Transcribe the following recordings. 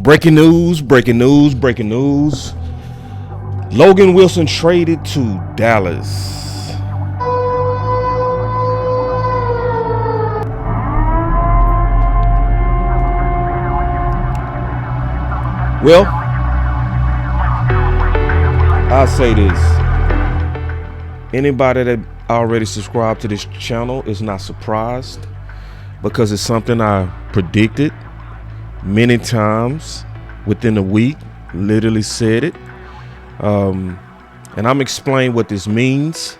Breaking news, breaking news, breaking news. Logan Wilson traded to Dallas. Well, I'll say this. Anybody that already subscribed to this channel is not surprised, because it's something I predicted many times within a week. Literally said it. And I'm explaining what this means.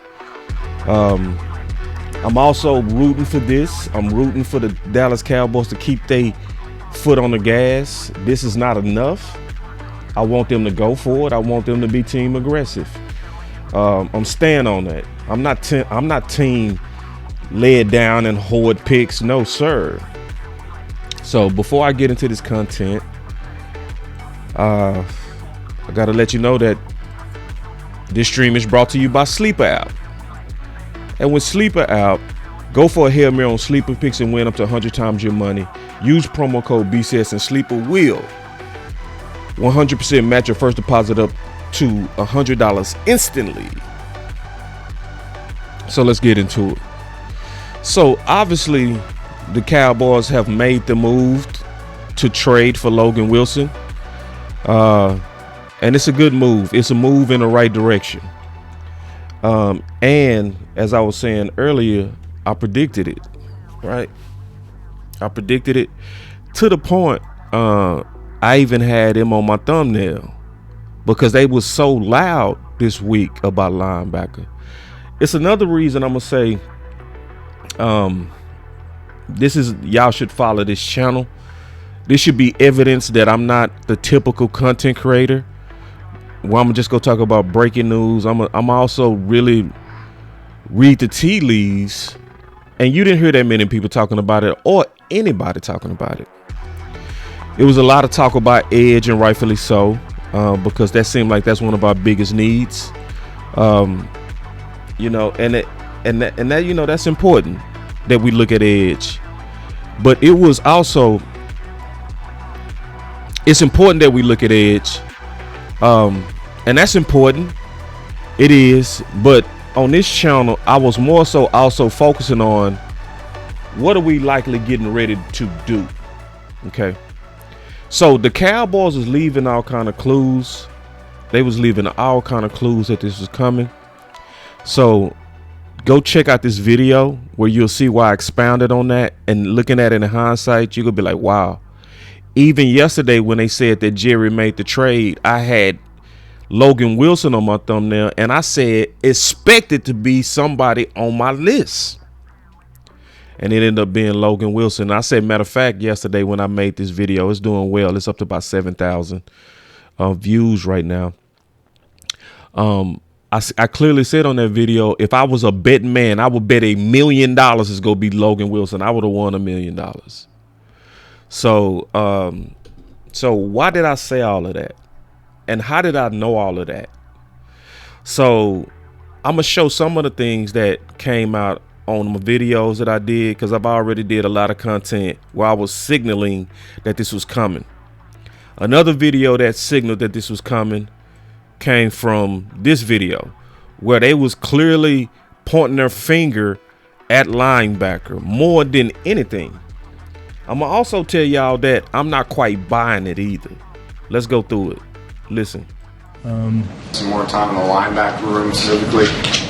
I'm also rooting for this. I'm rooting for the Dallas Cowboys to keep their foot on the gas. This is not enough. I want them to go for it. I want them to be team aggressive. I'm staying on that. I'm not team led down and hoard picks. No, sir. So before I get into this content, I gotta let you know that this stream is brought to you by Sleeper app. And with Sleeper app, go for a Hail Mary on Sleeper picks and win up to 100 times your money. Use promo code BCS and Sleeper will 100% match your first deposit up to $100 instantly. So let's get into it. So obviously the Cowboys have made the move to trade for Logan Wilson. And it's a good move. It's a move in the right direction. And as I was saying earlier, I predicted it, right? I predicted it to the point I even had him on my thumbnail because they was so loud this week about linebacker. It's another reason I'm gonna say y'all should follow this channel. This should be evidence that I'm not the typical content creator where I'm just gonna talk about breaking news. I'm also really read the tea leaves, and you didn't hear that many people talking about it or anybody talking about it. It was a lot of talk about edge, and rightfully so, because that seemed like that's one of our biggest needs. You know, and that you know, that's important that we look at edge. But it was also, it's important that we look at edge. And that's important. It is. But on this channel, I was more so also focusing on what are we likely getting ready to do. Okay. So the Cowboys was leaving all kind of clues. They was leaving all kind of clues that this was coming. So go check out this video where you'll see why I expounded on that. And looking at it in hindsight, you're going to be like, wow. Even yesterday when they said that Jerry made the trade, I had Logan Wilson on my thumbnail, and I said expected to be somebody on my list. And it ended up being Logan Wilson. I said, matter of fact, yesterday when I made this video, it's doing well. It's up to about 7,000 views right now. I clearly said on that video, if I was a betting man, I would bet $1 million is going to be Logan Wilson. I would have won $1 million. So why did I say all of that? And how did I know all of that? So I'm going to show some of the things that came out on my videos that I did, because I've already did a lot of content where I was signaling that this was coming. Another video that signaled that this was coming came from this video where they was clearly pointing their finger at linebacker more than anything. I'm gonna also tell y'all that I'm not quite buying it either. Let's go through it. Listen. Some more time in the linebacker room specifically.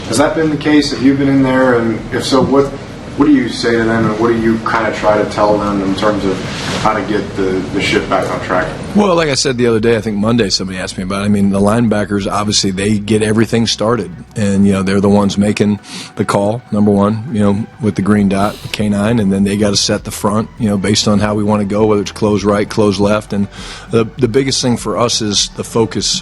Has that been the case? Have you been in there? And if so, what do you say to them, and what do you kind of try to tell them in terms of how to get the ship back on track? Well, like I said the other day, I think Monday, somebody asked me about it. I mean, the linebackers, obviously, they get everything started. And, you know, they're the ones making the call, number one, you know, with the green dot, the K9, and then they got to set the front, you know, based on how we want to go, whether it's close right, close left. And the biggest thing for us is the focus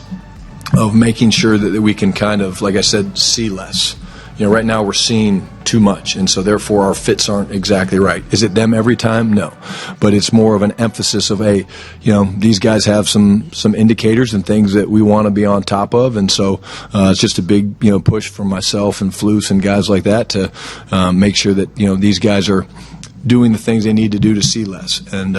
of making sure that we can kind of, like I said, see less. You know, right now we're seeing too much, and so therefore our fits aren't exactly right. Is it them every time? No. But it's more of an emphasis of, hey, you know, these guys have some indicators and things that we want to be on top of, and so it's just a big, you know, push for myself and Flus and guys like that to make sure that, you know, these guys are doing the things they need to do to see less. And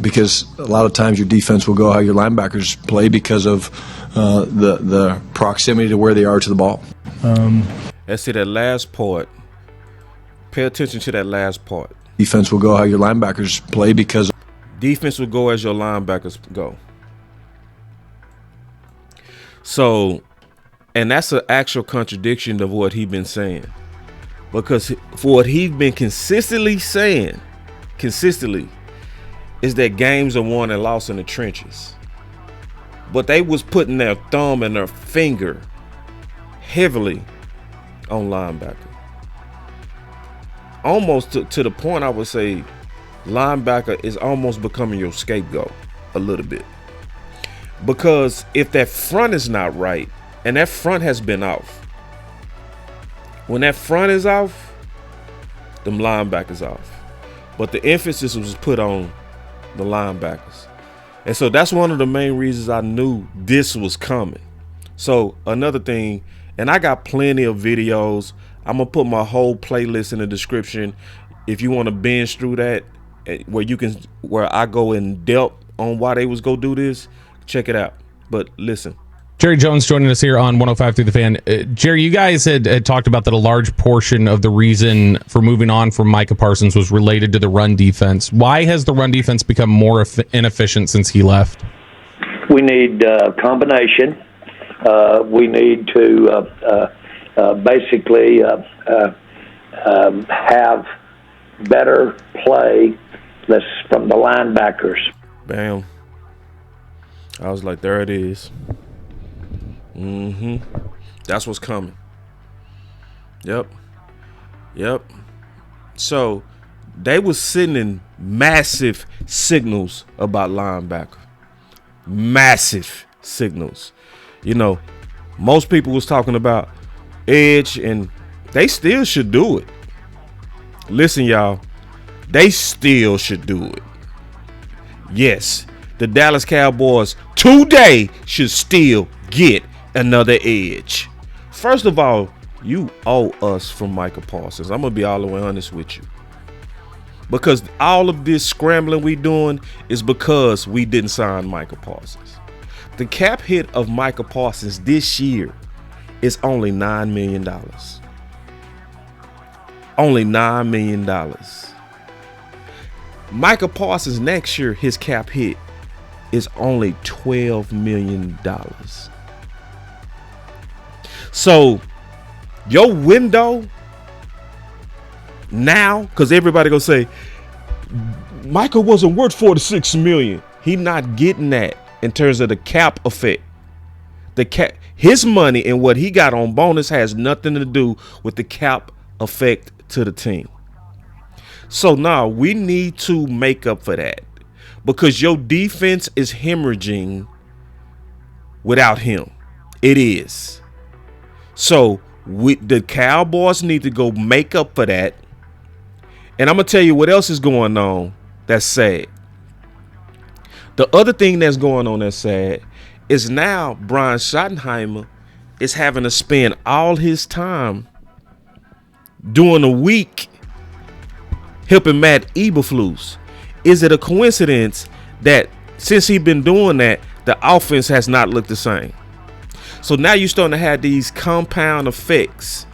because a lot of times your defense will go how your linebackers play because of the proximity to where they are to the ball. Let's see that last part. Pay attention to that last part. Defense will go how your linebackers play because defense will go as your linebackers go. So, and that's an actual contradiction of what he's been saying. Because for what he's been consistently saying, is that games are won and lost in the trenches. But they was putting their thumb and their finger heavily on linebacker. Almost to the point I would say linebacker is almost becoming your scapegoat a little bit. Because if that front is not right, and that front has been off, when that front is off, them linebackers off. But the emphasis was put on the linebackers. And so that's one of the main reasons I knew this was coming. So another thing, and I got plenty of videos. I'm going to put my whole playlist in the description. If you want to binge through that, where I go in depth on why they was go do this, check it out. But listen. Jerry Jones joining us here on 105 Through the Fan. Jerry, you guys had talked about that a large portion of the reason for moving on from Micah Parsons was related to the run defense. Why has the run defense become more inefficient since he left? We need combination. We need to basically have better play from the linebackers. Bam. I was like, there it is. That's what's coming. Yep. So they was sending massive signals about linebacker. Massive signals. You know, most people was talking about edge, and they still should do it. Listen, y'all, they still should do it. Yes, the Dallas Cowboys today should still get another edge. First of all, you owe us from Micah Parsons. I'm going to be all the way honest with you. Because all of this scrambling we doing is because we didn't sign Micah Parsons. The cap hit of Micah Parsons this year is only $9 million. Only $9 million. Micah Parsons next year, his cap hit is only $12 million. So your window now, because everybody gonna say Michael wasn't worth $46 million. He not getting that in terms of the cap effect. The cap, his money and what he got on bonus has nothing to do with the cap effect to the team. So now we need to make up for that, because your defense is hemorrhaging without him. It is. So the Cowboys need to go make up for that. And I'm going to tell you what else is going on that's sad. The other thing that's going on that's sad is now Brian Schottenheimer is having to spend all his time during the week helping Matt Eberflus. Is it a coincidence that since he's been doing that, the offense has not looked the same? So now you're starting to have these compound effects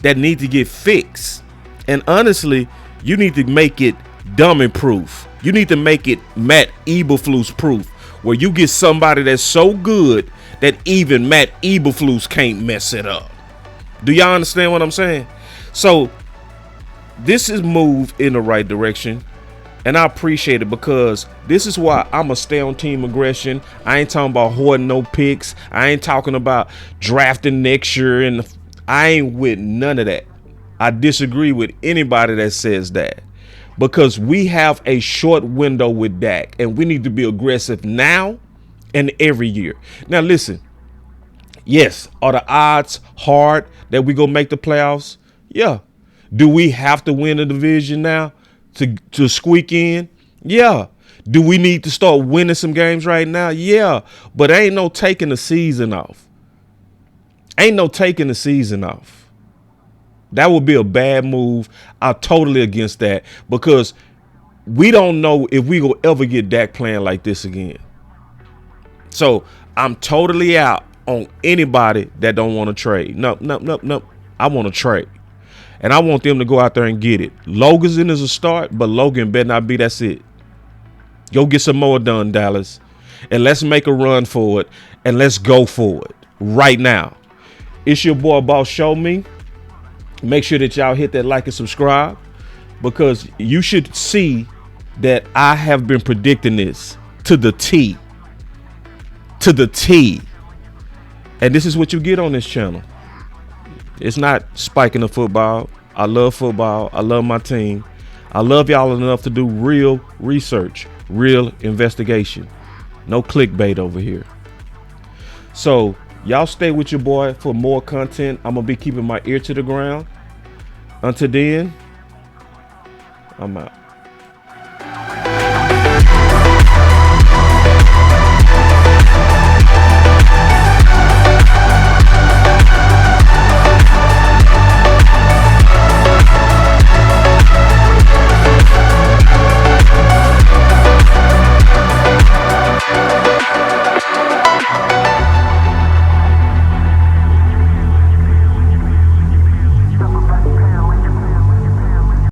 that need to get fixed. And honestly, you need to make it dummy proof. You need to make it Matt Eberflus proof, where you get somebody that's so good that even Matt Eberflus can't mess it up. Do y'all understand what I'm saying? So this is move in the right direction. And I appreciate it, because this is why I'm going to stay on team aggression. I ain't talking about hoarding no picks. I ain't talking about drafting next year. And I ain't with none of that. I disagree with anybody that says that, because we have a short window with Dak, and we need to be aggressive now and every year. Now, listen. Yes, are the odds hard that we go make the playoffs? Yeah. Do we have to win the division now to squeak in? Yeah. Do we need to start winning some games right now? Yeah. But ain't no taking the season off. Ain't no taking the season off. That would be a bad move. I'm totally against that, because we don't know if we will ever get Dak playing like this again. So I'm totally out on anybody that don't want to trade. No. I want to trade. And I want them to go out there and get it. Logan's in as a start, but Logan better not be. That's it. Go get some more done, Dallas. And let's make a run for it. And let's go for it right now. It's your boy, Boss Show Me. Make sure that y'all hit that like and subscribe, because you should see that I have been predicting this to the T. To the T. And this is what you get on this channel. It's not spiking the football. I love football. I love my team. I love y'all enough to do real research, real investigation. No clickbait over here. So y'all stay with your boy for more content. I'm going to be keeping my ear to the ground. Until then, I'm out.